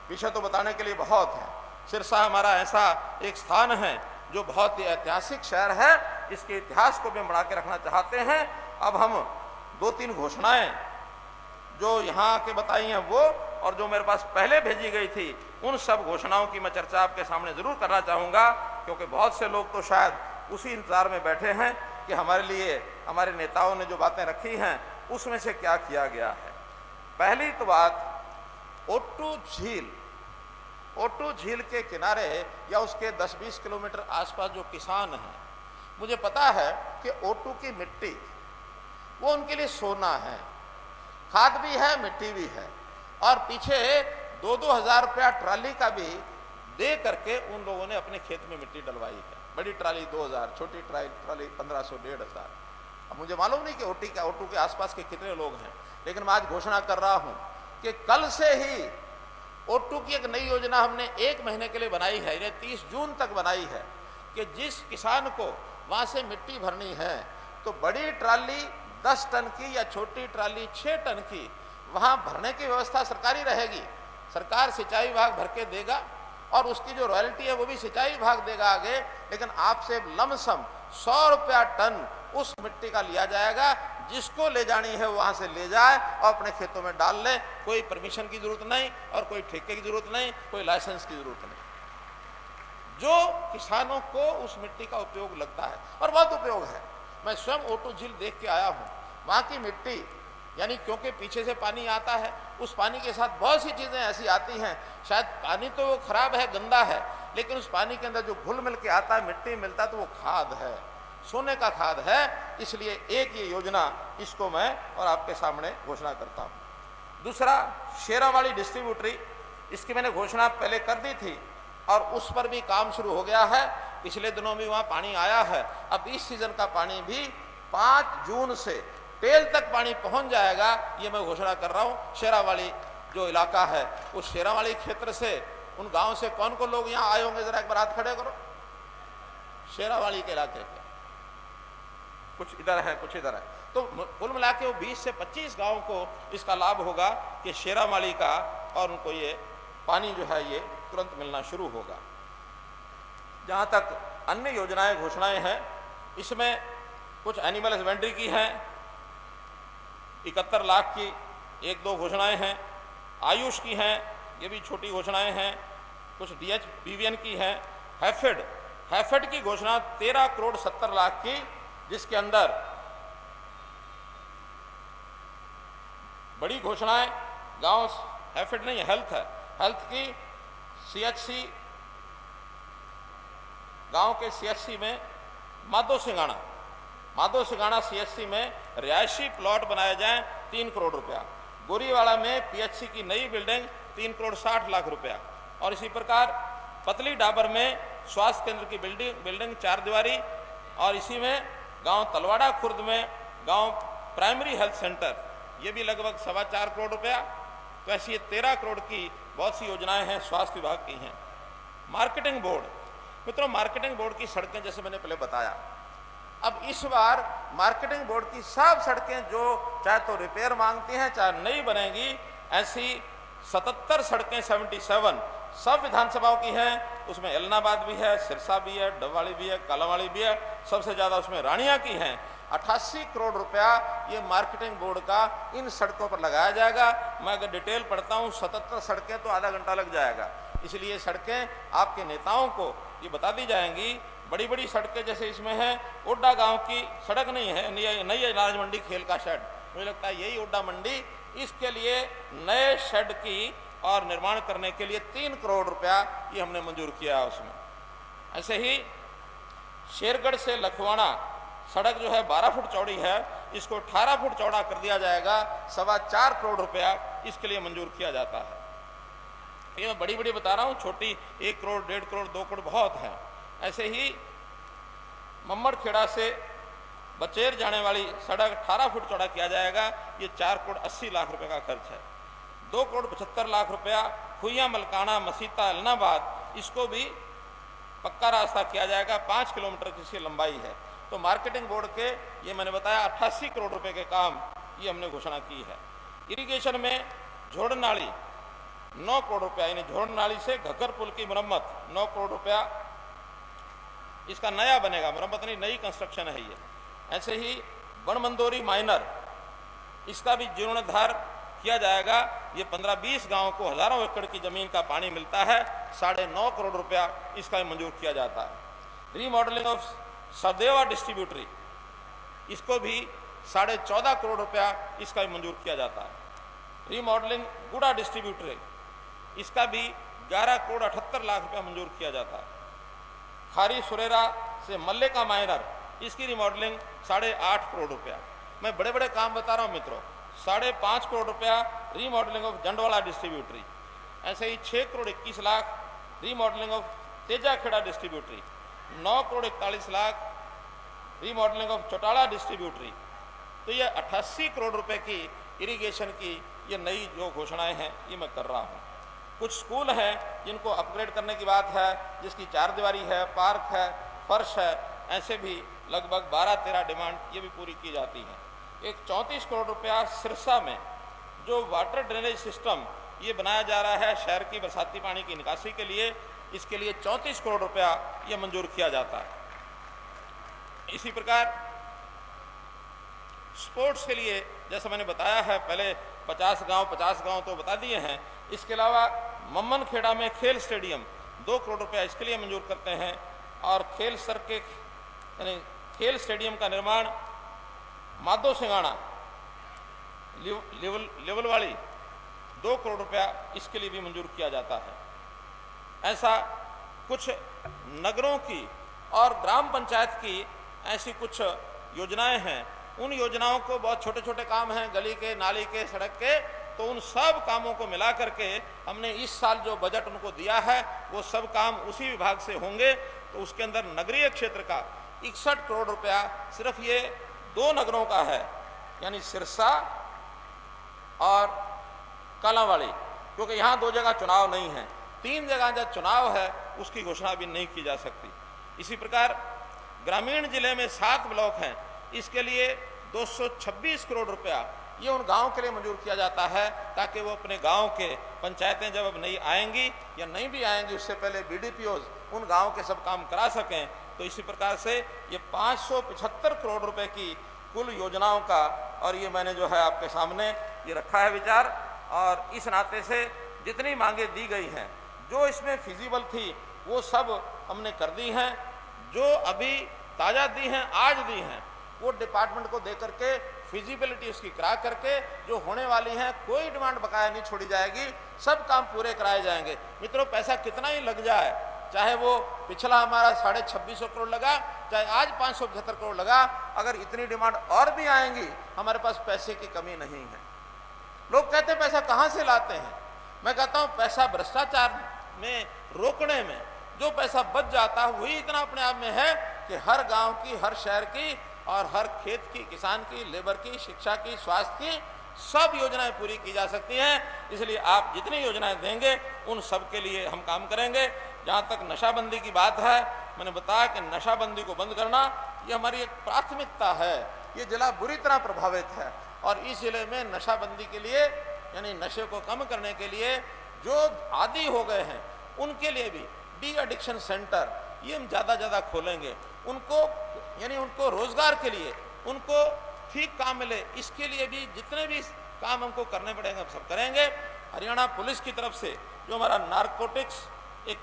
विषय तो बताने के लिए बहुत है। सिरसा हमारा ऐसा एक स्थान है जो बहुत ही ऐतिहासिक शहर है, इसके इतिहास को भी बढ़ा के रखना चाहते हैं। अब हम 2-3 घोषणाएं जो यहाँ के बताई हैं वो, और जो मेरे पास पहले भेजी गई थी, उन सब घोषणाओं की मैं चर्चा आपके सामने जरूर करना चाहूँगा, क्योंकि बहुत से लोग तो शायद उसी इंतजार में बैठे हैं कि हमारे लिए हमारे नेताओं ने जो बातें रखी हैं उसमें से क्या किया गया है। पहली तो बात, ओटू झील के किनारे या उसके 10-20 किलोमीटर आसपास जो किसान हैं, मुझे पता है कि ओटू की मिट्टी वो उनके लिए सोना है, खाद भी है, मिट्टी भी है। और पीछे 2-2 हज़ार रुपया ट्राली का भी दे करके उन लोगों ने अपने खेत में मिट्टी डलवाई है। बड़ी ट्राली 2,000, छोटी ट्राली 1500-1,500। अब मुझे मालूम नहीं कि ओटू के आसपास के कितने लोग हैं, लेकिन मैं आज घोषणा कर रहा हूं कि कल से ही ओटू की एक नई योजना हमने 1 महीने के लिए बनाई है, ये 30 जून तक बनाई है, कि जिस किसान को वहां से मिट्टी भरनी है तो बड़ी ट्राली 10 टन की या छोटी ट्राली 6 टन की वहां भरने की व्यवस्था सरकारी रहेगी। सरकार सिंचाई विभाग भर के देगा और उसकी जो रॉयल्टी है वो भी सिंचाई विभाग देगा आगे, लेकिन आपसे लमसम 100 रुपया टन उस मिट्टी का लिया जाएगा। जिसको ले जानी है वहां से ले जाए और अपने खेतों में डाल ले। कोई परमिशन की जरूरत नहीं और कोई ठेके की जरूरत नहीं, कोई लाइसेंस की जरूरत नहीं। जो किसानों को उस मिट्टी का उपयोग लगता है और बहुत उपयोग है। मैं स्वयं ओटू झील देख के आया हूँ। वहाँ की मिट्टी यानी क्योंकि पीछे से पानी आता है, उस पानी के साथ बहुत सी चीज़ें ऐसी आती हैं। शायद पानी तो वो खराब है, गंदा है, लेकिन उस पानी के अंदर जो घुल मिल के आता है, मिट्टी मिलता है, तो वो खाद है, सोने का खाद है। इसलिए एक ये योजना, इसको मैं और आपके सामने घोषणा करता हूँ। दूसरा, शेरावाली डिस्ट्रीब्यूटरी, इसकी मैंने घोषणा पहले कर दी थी और उस पर भी काम शुरू हो गया है। पिछले दिनों भी वहाँ पानी आया है। अब इस सीजन का पानी भी 5 जून से टेल तक पानी पहुंच जाएगा, ये मैं घोषणा कर रहा हूँ। शेरावाली जो इलाका है, उस शेरावाली क्षेत्र से, उन गांव से कौन कौन लोग यहाँ आए होंगे, जरा एक बार हाथ खड़े करो। शेरावाली के इलाके के कुछ इधर है, कुछ इधर है, तो कुल मिला के वो 20 से 25 गाँव को इसका लाभ होगा कि शेरावाली का, और उनको ये पानी जो है ये तुरंत मिलना शुरू होगा। जहाँ तक अन्य योजनाएं घोषणाएं हैं, इसमें कुछ एनिमल हस्बेंड्री की हैं, 71 लाख की 1-2 घोषणाएं हैं। आयुष की हैं, ये भी छोटी घोषणाएं हैं। कुछ DH BVN की हैं। हैफेड की घोषणा 13 करोड़ 70 लाख की, जिसके अंदर बड़ी घोषणाएं गांव, हैफेड नहीं, हेल्थ है। हेल्थ की CHC, गांव के CHC में माधो सिंगाना CHC में रिहायशी प्लॉट बनाए जाएं, 3 करोड़ रुपया। गोरीवाड़ा में PHC की नई बिल्डिंग 3 करोड़ 60 लाख रुपया। और इसी प्रकार पतली डाबर में स्वास्थ्य केंद्र की बिल्डिंग 4 दीवारी, और इसी में गांव तलवाड़ा खुर्द में गांव प्राइमरी हेल्थ सेंटर, ये भी लगभग 4.25 करोड़ रुपया। तो ऐसी 13 करोड़ की बहुत सी योजनाएं हैं, स्वास्थ्य विभाग की हैं। मार्केटिंग बोर्ड, मित्रों, मार्केटिंग बोर्ड की सड़कें जैसे मैंने पहले बताया, अब इस बार मार्केटिंग बोर्ड की सब सड़कें जो चाहे तो रिपेयर मांगती हैं, चाहे नई बनेगी, ऐसी 77 सड़कें 77 सब विधानसभाओं की हैं। उसमें एलनाबाद भी है, सिरसा भी है, डबवाली भी है, कालावाड़ी भी है, सबसे ज़्यादा उसमें रानिया की हैं। 88 करोड़ रुपया ये मार्केटिंग बोर्ड का इन सड़कों पर लगाया जाएगा। मैं अगर डिटेल पढ़ता हूँ, 77 सड़कें तो आधा घंटा लग जाएगा। इसलिए सड़कें आपके नेताओं को ये बता दी जाएंगी। बड़ी बड़ी सड़कें जैसे इसमें है, ओड्डा गांव की सड़क नहीं है, नई अनाज मंडी खेल का शेड, मुझे लगता है यही ओड्डा मंडी, इसके लिए नए शेड की और निर्माण करने के लिए 3 करोड़ रुपया ये हमने मंजूर किया है उसमें। ऐसे ही शेरगढ़ से लखवाड़ा सड़क जो है 12 फुट चौड़ी है, इसको 18 फुट चौड़ा कर दिया जाएगा, 4.25 करोड़ रुपया इसके लिए मंजूर किया जाता है। ये मैं बड़ी बड़ी बता रहा हूँ, छोटी 1 करोड़, 1.5 करोड़, 2 करोड़ बहुत हैं। ऐसे ही मम्मड़खेड़ा से बचेर जाने वाली सड़क 18 फुट चौड़ा किया जाएगा, ये 4 करोड़ 80 लाख रुपए का खर्च है। 2 करोड़ 75 लाख रुपया खुइया मलकाना मसीता एलनाबाद, इसको भी पक्का रास्ता किया जाएगा, 5 किलोमीटर की इसकी लंबाई है। तो मार्केटिंग बोर्ड के ये मैंने बताया 88 करोड़ रुपए के काम ये हमने घोषणा की है। इरिगेशन में झोड़ नाली 9 करोड़ रुपया, यानी झोड़ नाली से घग्गर पुल की मरम्मत 9 करोड़ रुपया, इसका नया बनेगा, मरम्मत नहीं, नई कंस्ट्रक्शन है ये। ऐसे ही बनमंदोरी माइनर, इसका भी जीर्णोद्धार किया जाएगा। ये 15-20 गाँव को हजारों एकड़ की जमीन का पानी मिलता है, 9.5 करोड़ रुपया इसका मंजूर किया जाता है। रीमॉडलिंग ऑफ सदेवा डिस्ट्रीब्यूटरी, इसको भी 14.5 करोड़ रुपया इसका भी मंजूर किया जाता है। रीमॉडलिंग गुड़ा डिस्ट्रीब्यूटरी, इसका भी 11 करोड़ 78 लाख रुपया मंजूर किया जाता है। खारी सुरेरा से मल्ले का माइनर, इसकी रिमॉडलिंग 8.5 करोड़ रुपया। मैं बड़े बड़े काम बता रहा हूँ मित्रों। 5.5 करोड़ रुपया रीमॉडलिंग ऑफ जंडवाला डिस्ट्रीब्यूटरी। ऐसे ही 6 crore 21 lakh remodelling of Tejakheda distributary. 9 crore 41 lakh remodelling of Chautala distributary. तो ये 88 करोड़ रुपए की इरिगेशन की ये नई जो घोषणाएं हैं ये मैं कर रहा हूँ। कुछ स्कूल हैं जिनको अपग्रेड करने की बात है, जिसकी 4 दीवारी है, पार्क है, फर्श है, ऐसे भी लगभग 12-13 डिमांड ये भी पूरी की जाती हैं। एक 34 करोड़ रुपया सिरसा में जो वाटर ड्रेनेज सिस्टम ये बनाया जा रहा है शहर की बरसाती पानी की निकासी के लिए, इसके लिए 34 करोड़ रुपया ये मंजूर किया जाता है। इसी प्रकार स्पोर्ट्स के लिए जैसा मैंने बताया है, पहले 50 गांव तो बता दिए हैं। इसके अलावा मम्मन खेड़ा में खेल स्टेडियम 2 करोड़ रुपया इसके लिए मंजूर करते हैं, और खेल सर्किट यानी खेल स्टेडियम का निर्माण माधो सिंगाणा लेवल वाली 2 करोड़ रुपया इसके लिए भी मंजूर किया जाता है। ऐसा कुछ नगरों की और ग्राम पंचायत की ऐसी कुछ योजनाएं हैं। उन योजनाओं को बहुत छोटे छोटे काम हैं, गली के, नाली के, सड़क के, तो उन सब कामों को मिला करके हमने इस साल जो बजट उनको दिया है वो सब काम उसी विभाग से होंगे। तो उसके अंदर नगरीय क्षेत्र का 61 करोड़ रुपया सिर्फ ये 2 नगरों का है, यानी सिरसा और कालांवाड़ी, क्योंकि यहाँ 2 जगह चुनाव नहीं है। 3 जगह जब चुनाव है उसकी घोषणा भी नहीं की जा सकती। इसी प्रकार ग्रामीण जिले में 7 ब्लॉक हैं, इसके लिए 226 करोड़ रुपया ये उन गांव के लिए मंजूर किया जाता है, ताकि वो अपने गांव के पंचायतें जब अब नहीं आएंगी या नहीं भी आएंगी उससे पहले बीडीपीओज उन गांव के सब काम करा सकें। तो इसी प्रकार से ये 575 करोड़ रुपए की कुल योजनाओं का, और ये मैंने जो है आपके सामने ये रखा है विचार, और इस नाते से जितनी मांगे दी गई हैं, जो इसमें फिजिबल थी वो सब हमने कर दी हैं। जो अभी ताज़ा दी हैं, आज दी हैं, वो डिपार्टमेंट को दे करके फिजिबिलिटी उसकी करा करके जो होने वाली हैं, कोई डिमांड बकाया नहीं छोड़ी जाएगी, सब काम पूरे कराए जाएंगे। मित्रों, पैसा कितना ही लग जाए, चाहे वो पिछला हमारा 2650 करोड़ लगा, चाहे आज 575 करोड़ लगा, अगर इतनी डिमांड और भी आएंगी, हमारे पास पैसे की कमी नहीं है। लोग कहते हैं पैसा कहाँ से लाते हैं, मैं कहता हूँ पैसा भ्रष्टाचार में रोकने में जो पैसा बच जाता है वही इतना अपने आप में है कि हर गांव की, हर शहर की और हर खेत की, किसान की, लेबर की, शिक्षा की, स्वास्थ्य की, सब योजनाएं पूरी की जा सकती हैं। इसलिए आप जितनी योजनाएं देंगे उन सब के लिए हम काम करेंगे। जहाँ तक नशाबंदी की बात है, मैंने बताया कि नशाबंदी को बंद करना ये हमारी एक प्राथमिकता है। ये जिला बुरी तरह प्रभावित है, और इस जिले में नशाबंदी के लिए यानी नशे को कम करने के लिए जो आदी हो गए हैं उनके लिए भी डी एडिक्शन सेंटर ये हम ज़्यादा खोलेंगे। उनको रोजगार के लिए उनको ठीक काम मिले, इसके लिए भी जितने भी काम हमको करने पड़ेंगे हम सब करेंगे। हरियाणा पुलिस की तरफ से जो हमारा नारकोटिक्स एक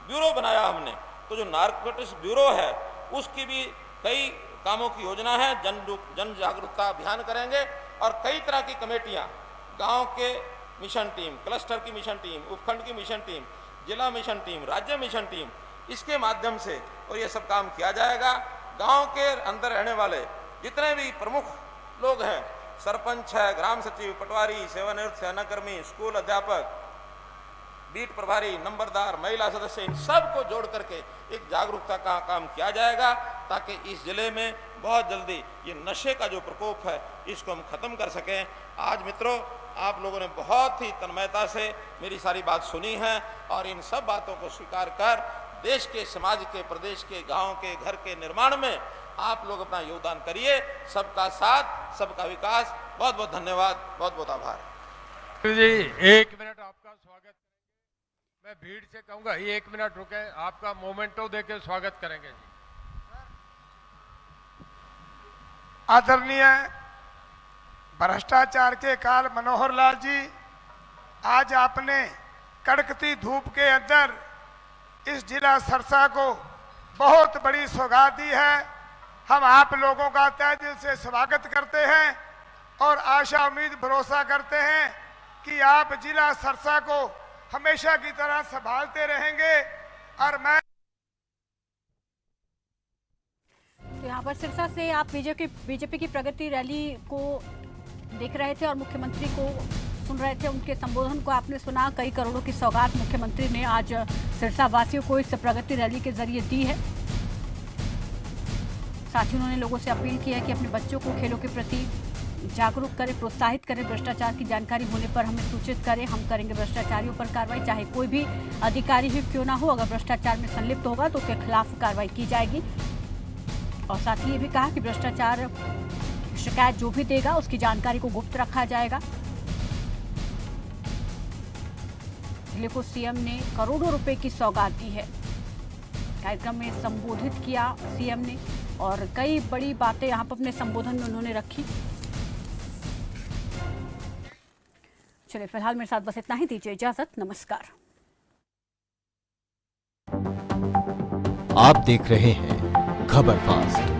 ब्यूरो बनाया हमने, तो जो नारकोटिक्स ब्यूरो है उसकी भी कई कामों की योजना है। जन जागरूकता अभियान करेंगे, और कई तरह की कमेटियां, गांव के मिशन टीम, क्लस्टर की मिशन टीम, उपखंड की मिशन टीम, जिला मिशन टीम, राज्य मिशन टीम, इसके माध्यम से और ये सब काम किया जाएगा। गांव के अंदर रहने वाले जितने भी प्रमुख लोग हैं, सरपंच है, ग्राम सचिव, पटवारी, सेवानिवृत्त सेनाकर्मी, स्कूल अध्यापक, बीट प्रभारी, नंबरदार, महिला सदस्य, इन सब को जोड़ करके एक जागरूकता का काम किया जाएगा, ताकि इस जिले में बहुत जल्दी ये नशे का जो प्रकोप है इसको हम खत्म कर सकें। आज मित्रों, आप लोगों ने बहुत ही तन्मयता से मेरी सारी बात सुनी है, और इन सब बातों को स्वीकार कर देश के, समाज के, प्रदेश के, गांव के, घर के निर्माण में आप लोग अपना योगदान करिए। सबका साथ, सबका विकास। बहुत बहुत धन्यवाद, बहुत बहुत आभार जी। 1 मिनट आपका स्वागत। मैं भीड़ से कहूंगा 1 मिनट रुके, आपका मोमेंटो देके स्वागत करेंगे जी। आदरणीय भ्रष्टाचार के काल मनोहर लाल जी, आज आपने कड़कती धूप के अंदर इस जिला सरसा को बहुत बड़ी सौगात दी है। हम आप लोगों का तहे दिल से स्वागत करते हैं, और आशा, उम्मीद, भरोसा करते हैं कि आप जिला सरसा को हमेशा की तरह संभालते रहेंगे। और मैं तो यहाँ पर सिरसा से आप बीजेपी की प्रगति रैली को देख रहे थे और मुख्यमंत्री को सुन रहे थे। उनके संबोधन को आपने सुना। कई करोड़ों की सौगात मुख्यमंत्री ने आज सिरसा वासियों को इस प्रगति रैली के जरिए दी है। साथ ही उन्होंने लोगों से अपील की है कि अपने बच्चों को खेलों के प्रति जागरूक करें, प्रोत्साहित करें। भ्रष्टाचार की जानकारी होने पर हमें सूचित करें, हम करेंगे भ्रष्टाचारियों पर कार्रवाई। चाहे कोई भी अधिकारी ही क्यों ना हो, अगर भ्रष्टाचार में संलिप्त होगा तो उसके खिलाफ कार्रवाई की जाएगी। और साथ ही ये भी कहा कि भ्रष्टाचार शिकायत जो भी देगा उसकी जानकारी को गुप्त रखा जाएगा। जिले को सीएम ने करोड़ों रुपए की सौगात दी है। कार्यक्रम में संबोधित किया सीएम ने और कई बड़ी बातें यहां पर अपने संबोधन में उन्होंने रखी। चलिए फिलहाल मेरे साथ बस इतना ही, दीजिए इजाजत, नमस्कार। आप देख रहे हैं खबर फास्ट।